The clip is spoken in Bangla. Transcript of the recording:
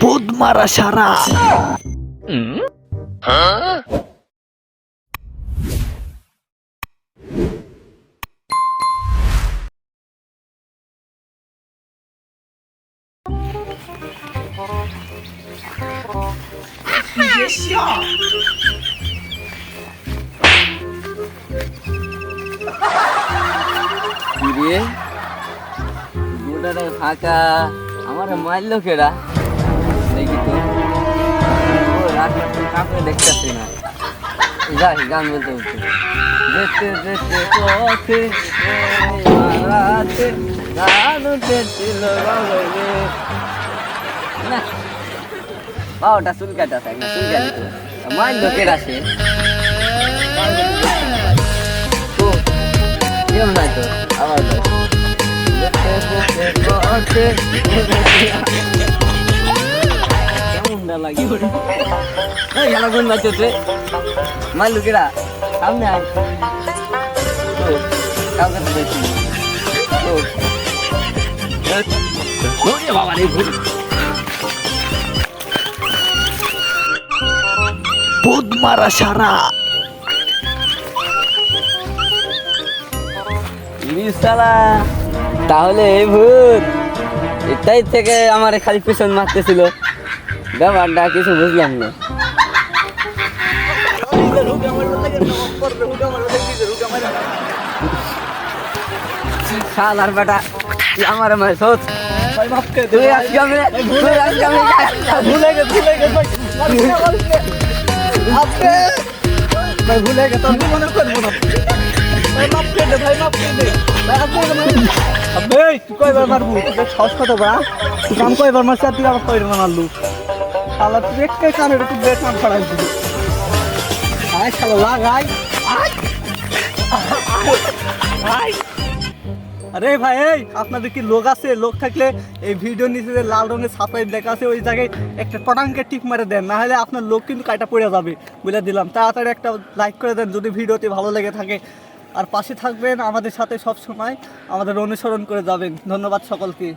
পোদ মারা সারা। কিরে গোটাটা ফাঁকা, আমার মারলো কেডা দেখি তো। ও রাত কাউকে দেখতেছি না, যাই গান বলতে বলতে যেতে যেতে পথে রাতে গান উঠেছিল গগনে। না বাবাটা চুল কাটাছে, একটা চুল কাটিত মারলো কেডা সে। তো কেমন নাই তো আবার কেমনটা লাগে খেলা কোন বাচ্চা মারলু কেরা সামনে আয়। কাউকে তো দেখি বাবা রে পোদ মারা সারা। তাহলে এই ভূত এটাই থেকে আমার খালি পিছন মারতেছিল, ব্যাপারটা কিছু বুঝলাম না। শালার বেটা আমার সোচ তুই আজকে ভুলে গেছে ভুলে গেছে মনে করবো না। তুই কয়বার মারবো? সাহস কত বা? তুই কাম কয়বার মারছি আর তুই আবার কয়বার মারলু? শালা তুই একটা কানের তুই বেশ কাম ছড়াই দিবি। আয় শালা লাগাই। আরে ভাই এই আপনাদের কি লোক আছে? লোক থাকলে এই ভিডিও নিচে যে লাল রঙের সাবস্ক্রাইব লেখা আছে ওই জায়গায় একটা পটাঙ্কের টিক মারে দেন, না হলে আপনার লোক কিন্তু কাটা পড়ে যাবে বলে দিলাম। তাড়াতাড়ি একটা লাইক করে দেন যদি ভিডিওটি ভালো লেগে থাকে, আর পাশে থাকবেন আমাদের সাথে সব সময়, আমাদের অনুসরণ করে যাবেন। ধন্যবাদ সকলকে।